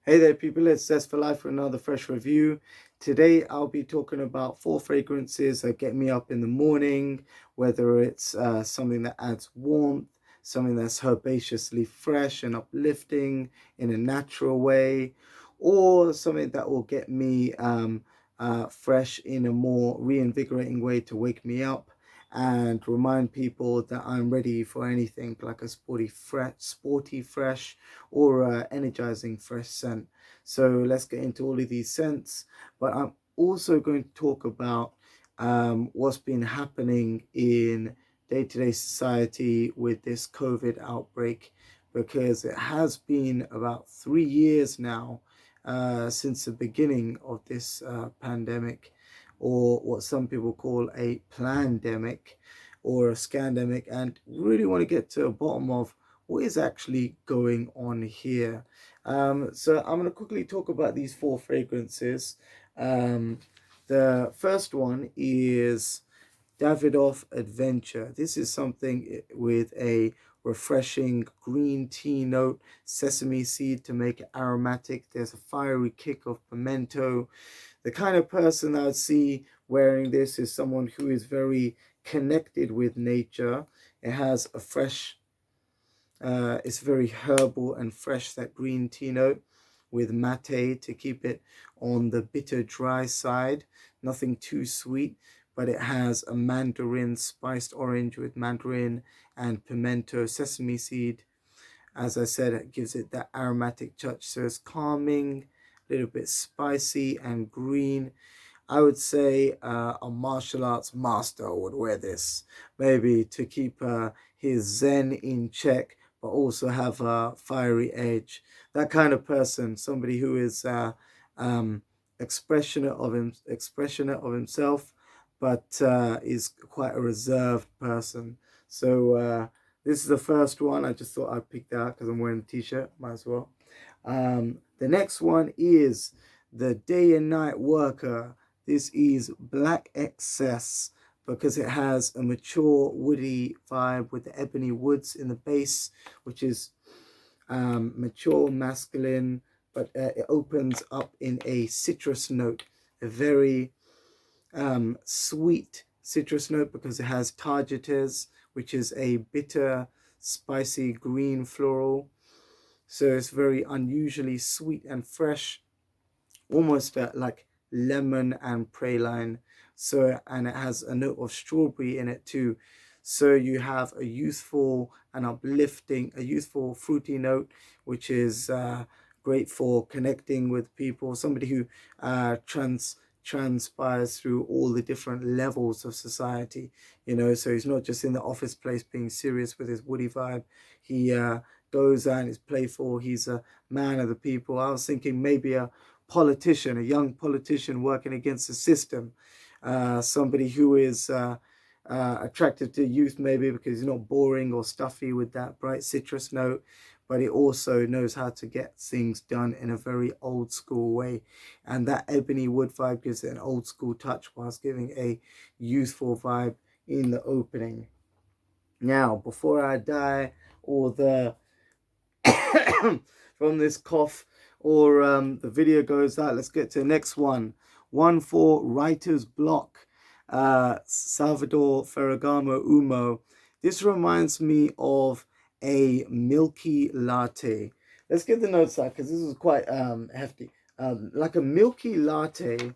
Hey there people, it's Zest for Life for another fresh review. Today I'll be talking about 4 fragrances that get me up in the morning, whether it's something that adds warmth, something that's herbaceously fresh and uplifting in a natural way, or something that will get me fresh in a more reinvigorating way to wake me up and remind people that I'm ready for anything like a sporty fresh or energizing fresh scent. So let's get into all of these scents, but I'm also going to talk about what's been happening in day-to-day society with this COVID outbreak, because it has been about 3 years now since the beginning of this pandemic, or what some people call a plandemic or a scandemic, and really want to get to the bottom of what is actually going on here. So I'm going to quickly talk about these 4 fragrances. The first one is Davidoff Adventure. This is something with a refreshing green tea note, sesame seed to make it aromatic. There's a fiery kick of pimento. The kind of person I would see wearing this is someone who is very connected with nature. It has a fresh, it's very herbal and fresh, that green tea note, with mate to keep it on the bitter dry side. Nothing too sweet, but it has a mandarin, spiced orange with mandarin and pimento, sesame seed. As I said, it gives it that aromatic touch, so it's calming, a little bit spicy and green. I would say a martial arts master would wear this, maybe to keep his zen in check, but also have a fiery edge. That kind of person, somebody who is expressionate of himself, but is quite a reserved person. So this is the first one. I just thought I'd pick that out because I'm wearing a t-shirt, might as well. The next one is the Day and Night Worker. This is Black Excess because it has a mature woody vibe with the ebony woods in the base, which is mature masculine, but it opens up in a citrus note, a very sweet citrus note, because it has targetes, which is a bitter, spicy green floral. So it's very unusually sweet and fresh, almost like lemon and praline. So, and it has a note of strawberry in it too. So you have a youthful and uplifting, a youthful fruity note, which is great for connecting with people. Somebody who transpires through all the different levels of society, you know. So he's not just in the office place being serious with his woody vibe. He goes out and is playful. He's a man of the people. I was thinking maybe a politician, a young politician working against the system, somebody who is attracted to youth, maybe because he's not boring or stuffy with that bright citrus note, but he also knows how to get things done in a very old school way. And that ebony wood vibe gives it an old school touch whilst giving a youthful vibe in the opening. Now, before I die, or the from this cough, or the video goes out, let's get to the next one. One for writer's block, Salvador Ferragamo Umo. This reminds me of a milky latte. Let's get the notes out because this is quite hefty. Like a milky latte, a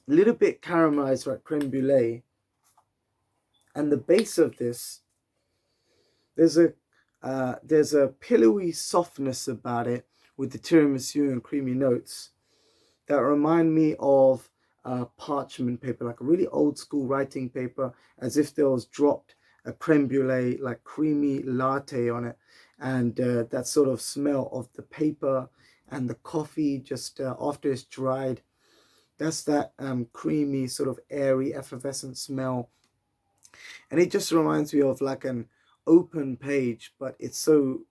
little bit caramelized, like creme brulee. And the base of this, there's a pillowy softness about it with the tiramisu and creamy notes that remind me of parchment paper, like a really old school writing paper, as if there was dropped a creme brulee, like creamy latte on it. And that sort of smell of the paper and the coffee just after it's dried. That's that creamy, sort of airy, effervescent smell. And it just reminds me of like an open page, but it's so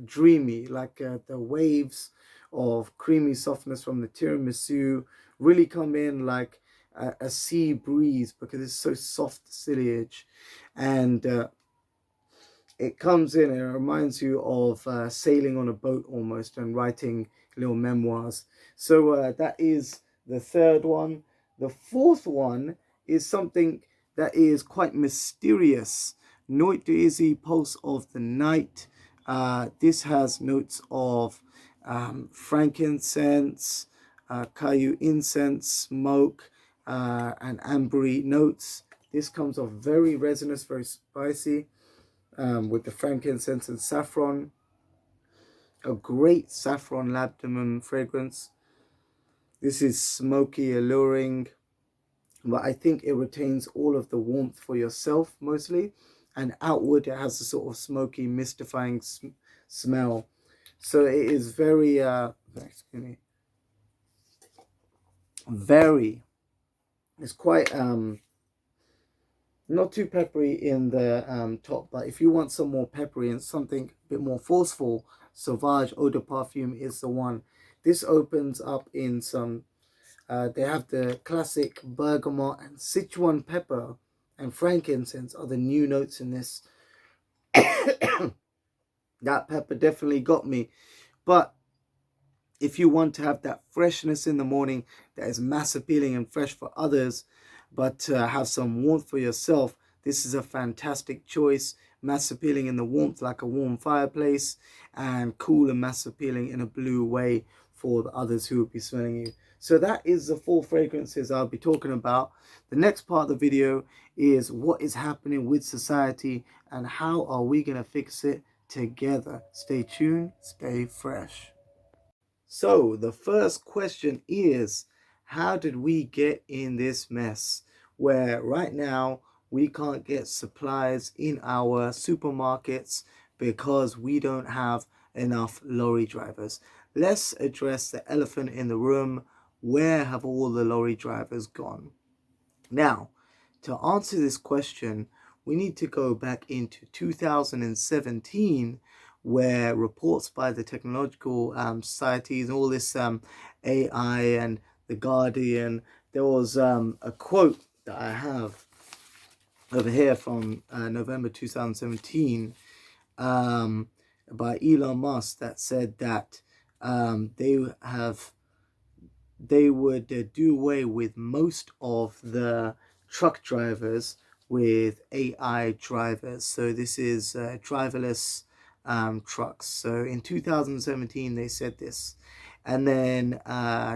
dreamy, like the waves of creamy softness from the tiramisu really come in like a sea breeze, because it's so soft foliage. And it comes in and it reminds you of sailing on a boat almost, and writing little memoirs. So that is the third one. The fourth one is something that is quite mysterious. Note Easy Pulse of the Night. This has notes of frankincense, Kayu incense, smoke, and ambery notes. This comes off very resinous, very spicy, with the frankincense and saffron. A great saffron labdanum fragrance. This is smoky, alluring, but I think it retains all of the warmth for yourself mostly, and outward it has a sort of smoky, mystifying smell. So it is very excuse me, very, it's quite not too peppery in the top, but if you want some more peppery and something a bit more forceful, Sauvage Eau de Parfum is the one. This opens up in some they have the classic bergamot and Sichuan pepper and frankincense are the new notes in this. That pepper definitely got me. But if you want to have that freshness in the morning that is mass appealing and fresh for others, but have some warmth for yourself, this is a fantastic choice. Mass appealing in the warmth like a warm fireplace, and cool and mass appealing in a blue way for the others who will be smelling you. So that is the 4 fragrances I'll be talking about. The next part of the video is what is happening with society and how are we going to fix it together. Stay tuned, stay fresh. So the first question is, how did we get in this mess where right now we can't get supplies in our supermarkets because we don't have enough lorry drivers? Let's address the elephant in the room. Where have all the lorry drivers gone? Now, to answer this question, we need to go back into 2017, where reports by the technological societies and all this AI and the Guardian, there was a quote that I have over here from November 2017 by Elon Musk that said that they would do away with most of the truck drivers with AI drivers. So this is driverless trucks. So in 2017 they said this, and then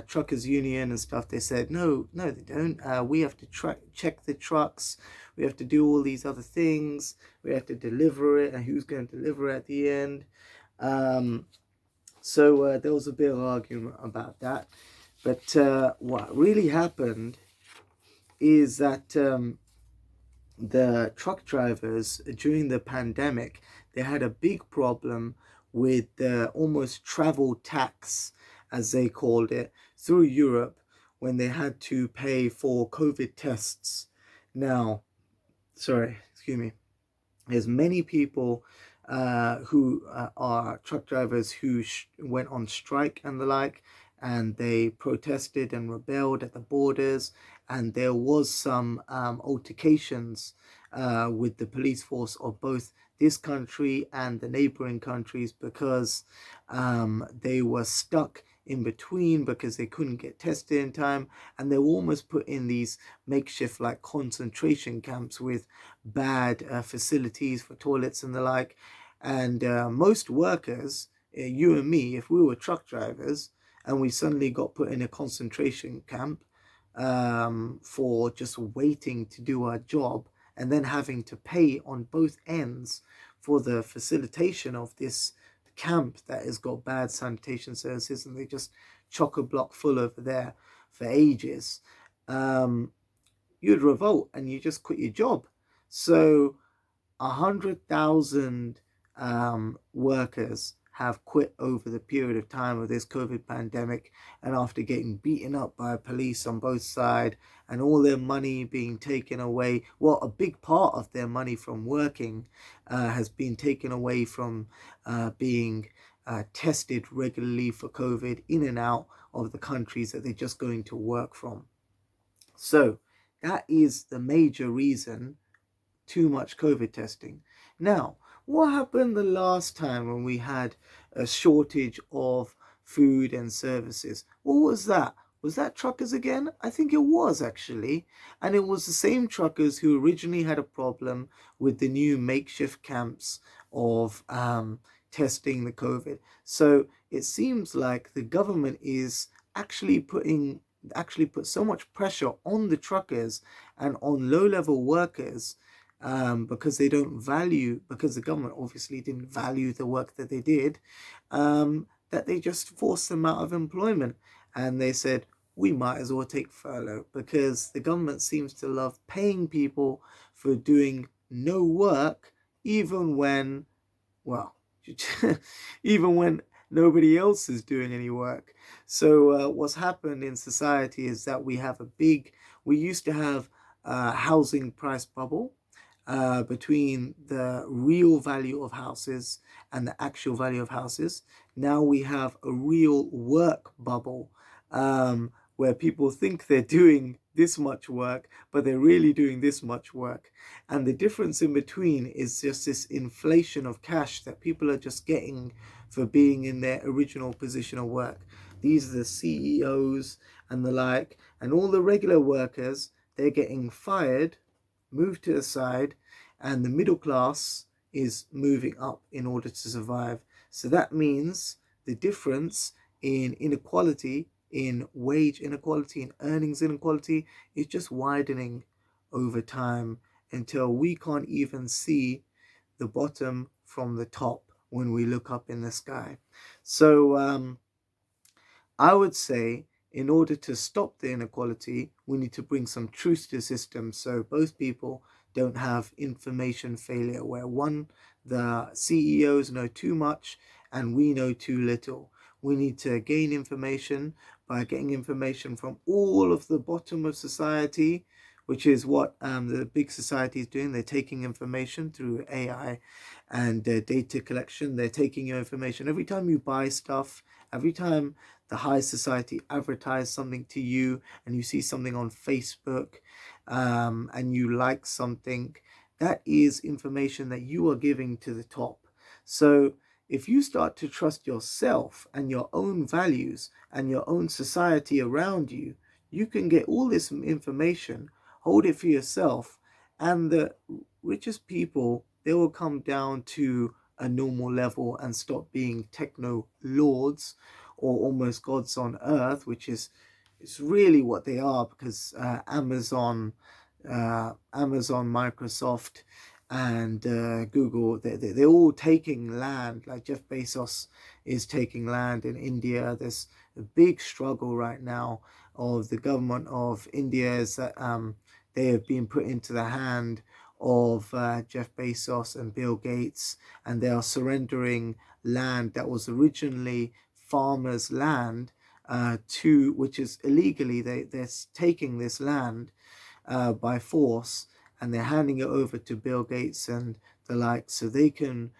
truckers union and stuff, they said no they don't. We have to check the trucks, we have to do all these other things, we have to deliver it, and who's going to deliver it at the end? So there was a bit of argument about that. But what really happened is that the truck drivers during the pandemic, they had a big problem with the almost travel tax, as they called it, through Europe when they had to pay for COVID tests. Now, excuse me, there's many people who are truck drivers who went on strike and the like, and they protested and rebelled at the borders, and there was some altercations with the police force of both this country and the neighboring countries because they were stuck in between because they couldn't get tested in time, and they were almost put in these makeshift like concentration camps with bad facilities for toilets and the like. And most workers, you and me, if we were truck drivers and we suddenly got put in a concentration camp for just waiting to do our job and then having to pay on both ends for the facilitation of this camp that has got bad sanitation services, and they just chock-a-block full over there for ages, you'd revolt and you just quit your job. So 100,000 workers have quit over the period of time of this COVID pandemic, and after getting beaten up by police on both sides and all their money being taken away, well, a big part of their money from working has been taken away from being tested regularly for COVID in and out of the countries that they're just going to work from. So that is the major reason, too much COVID testing. Now, what happened the last time when we had a shortage of food and services. What was that? Was that truckers again? I think it was actually. And it was the same truckers who originally had a problem with the new makeshift camps of testing the COVID. So it seems like the government is actually put so much pressure on the truckers and on low-level workers, because the government obviously didn't value the work that they did, that they just forced them out of employment. And they said, we might as well take furlough, because the government seems to love paying people for doing no work, even when, well, even when nobody else is doing any work. So what's happened in society is that we used to have a housing price bubble between the real value of houses and the actual value of houses. Now we have a real work bubble, where people think they're doing this much work, but they're really doing this much work. And the difference in between is just this inflation of cash that people are just getting for being in their original position of work. These are the CEOs and the like, and all the regular workers, they're getting fired, moved to the side, and the middle class is moving up in order to survive. So that means the difference in inequality, in wage inequality, in earnings inequality, is just widening over time until we can't even see the bottom from the top when we look up in the sky. So I would say, in order to stop the inequality, we need to bring some truth to the system, so both people don't have information failure, where the CEOs know too much and we know too little. We need to gain information by getting information from all of the bottom of society, which is what the big society is doing. They're taking information through AI and data collection. They're taking your information. Every time you buy stuff, every time the high society advertise something to you, and you see something on Facebook, and you like something, that is information that you are giving to the top. So if you start to trust yourself and your own values and your own society around you, you can get all this information, hold it for yourself, and the richest people, they will come down to a normal level and stop being techno lords or almost gods on earth, which is it's really what they are, because Amazon, Microsoft, and Google, they're all taking land. Like Jeff Bezos is taking land in India. There's a big struggle right now of the government of India, is that they have been put into the hand of Jeff Bezos and Bill Gates, and they are surrendering land that was originally farmers' land, which is illegally. They're taking this land by force, and they're handing it over to Bill Gates and the like, so they can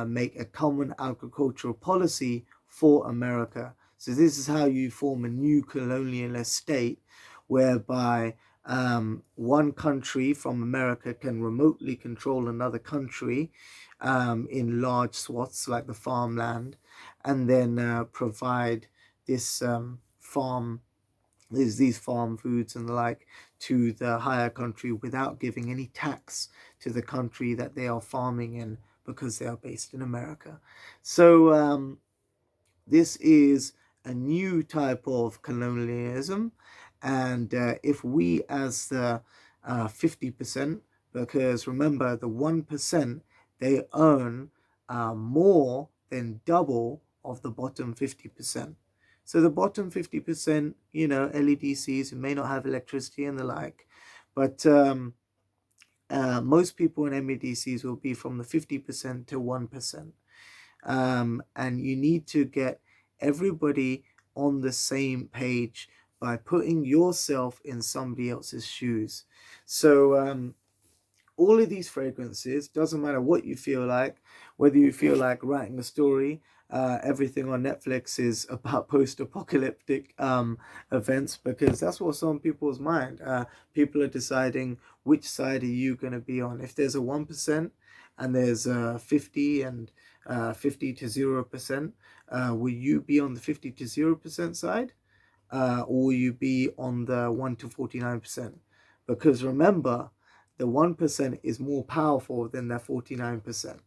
make a common agricultural policy for America. So this is how you form a new colonialist state, whereby one country from America can remotely control another country in large swaths like the farmland, and then provide this these farm foods and the like to the higher country without giving any tax to the country that they are farming in, because they are based in America. So this is a new type of colonialism, and if we as the 50%, because remember the 1%, they earn more than double of the bottom 50%. So the bottom 50%, LEDCs, it may not have electricity and the like, but most people in MEDCs will be from the 50% to 1%. And you need to get everybody on the same page by putting yourself in somebody else's shoes. So all of these fragrances, doesn't matter what you feel like, whether you feel like writing a story, everything on Netflix is about post-apocalyptic events, because that's what's on people's mind. People are deciding which side are you going to be on. If there's a 1% and there's 50 to 0%, Will you be on the 50 to 0% side? Or will you be on the 1 to 49%? Because remember, the 1% is more powerful than the 49%.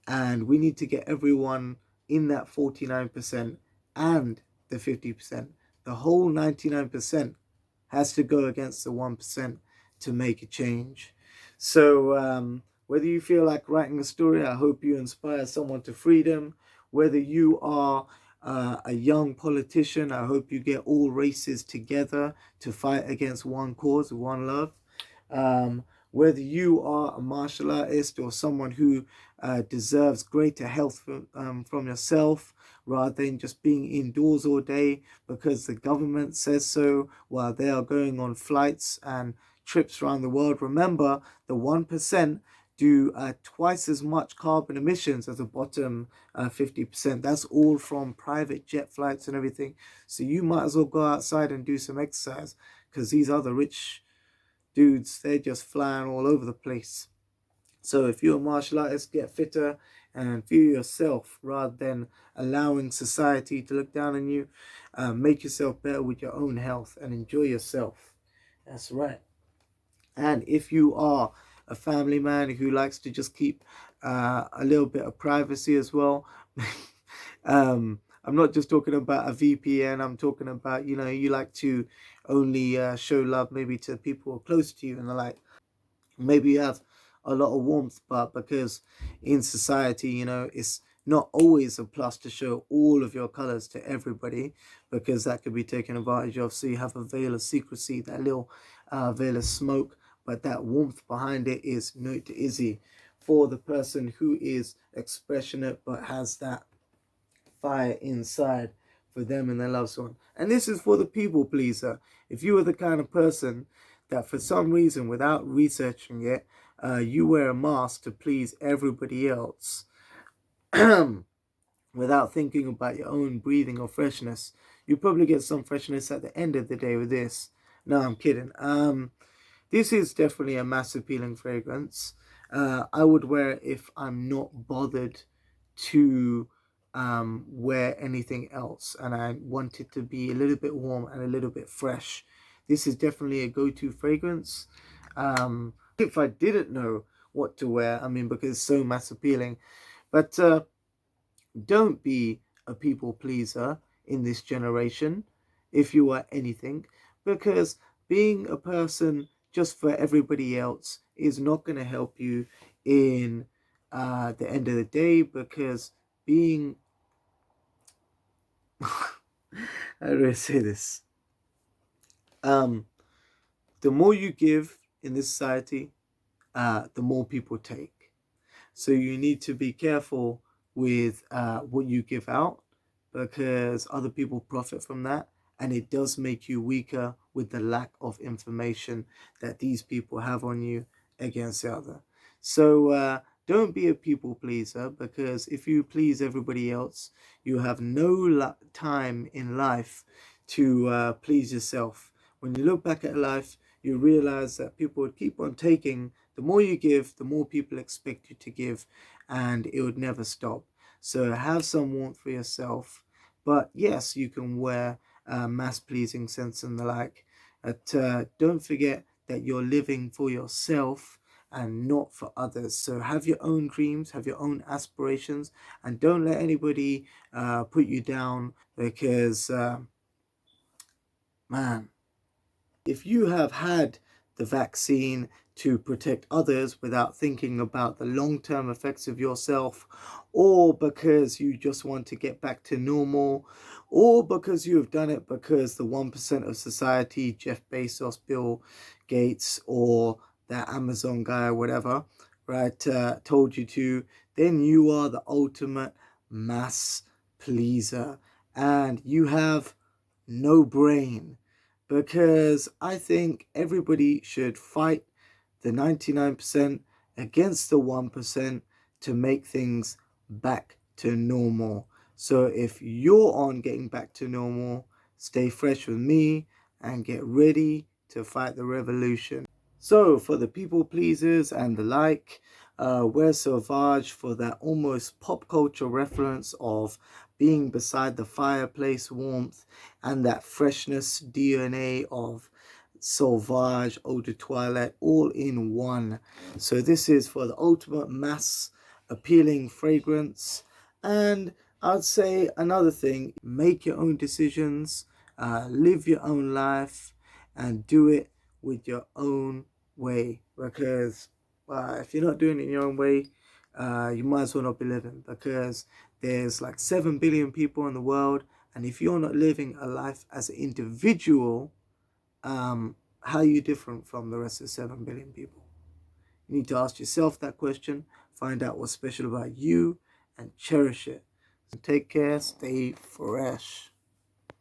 And we need to get everyone in that 49% and the 50%. The whole 99% has to go against the 1% to make a change. So whether you feel like writing a story, I hope you inspire someone to freedom. Whether you are a young politician, I hope you get all races together to fight against one cause, one love. Whether you are a martial artist or someone who deserves greater health from yourself, rather than just being indoors all day because the government says so while they are going on flights and trips around the world. Remember, the 1% do twice as much carbon emissions as the bottom 50%. That's all from private jet flights and everything. So you might as well go outside and do some exercise, because these other rich dudes, they're just flying all over the place. So if you're a martial artist, get fitter and view yourself rather than allowing society to look down on you. Make yourself better with your own health and enjoy yourself. That's right. And if you are a family man who likes to just keep a little bit of privacy as well, I'm not just talking about a VPN. I'm talking about, you like to only show love maybe to people who are close to you, and they're like, maybe you have a lot of warmth, but because in society, it's not always a plus to show all of your colors to everybody, because that could be taken advantage of. So you have a veil of secrecy, that little veil of smoke, but that warmth behind it is not easy for the person who is expressionate but has that fire inside for them and their loved one. And this is for the people pleaser. If you are the kind of person that for some reason, without researching it, you wear a mask to please everybody else without thinking about your own breathing or freshness, you probably get some freshness at the end of the day with this. No, I'm kidding. This is definitely a mass appealing fragrance. I would wear it if I'm not bothered to wear anything else and I want it to be a little bit warm and a little bit fresh. This is definitely a go-to fragrance. If I didn't know what to wear, because it's so mass appealing. But don't be a people pleaser in this generation if you are anything, because being a person just for everybody else is not going to help you in the end of the day, because being how do I say this? The more you give in this society, the more people take. So you need to be careful with what you give out, because other people profit from that, and it does make you weaker with the lack of information that these people have on you against the other. So don't be a people pleaser, because if you please everybody else, you have no time in life to please yourself. When you look back at life, you realize that people would keep on taking. The more you give, the more people expect you to give, and it would never stop. So have some warmth for yourself. But yes, you can wear mass-pleasing scents and the like. But don't forget that you're living for yourself and not for others. So have your own dreams, have your own aspirations, and don't let anybody put you down, because, man, if you have had the vaccine to protect others without thinking about the long-term effects of yourself, or because you just want to get back to normal, or because you have done it because the 1% of society, Jeff Bezos, Bill Gates, or that Amazon guy or whatever, right, told you to, then you are the ultimate mass pleaser and you have no brain. Because I think everybody should fight the 99% against the 1% to make things back to normal. So if you're on getting back to normal, stay fresh with me and get ready to fight the revolution. So for the people pleasers and the like, wear Sauvage for that almost pop culture reference of being beside the fireplace warmth, and that freshness DNA of Sauvage Eau de Toilette all in one. So this is for the ultimate mass appealing fragrance. And I'd say another thing, make your own decisions, live your own life, and do it with your own way. Because if you're not doing it in your own way, you might as well not be living, because there's like 7 billion people in the world, and if you're not living a life as an individual, how are you different from the rest of the 7 billion people? You need to ask yourself that question, find out what's special about you, and cherish it. So take care, stay fresh.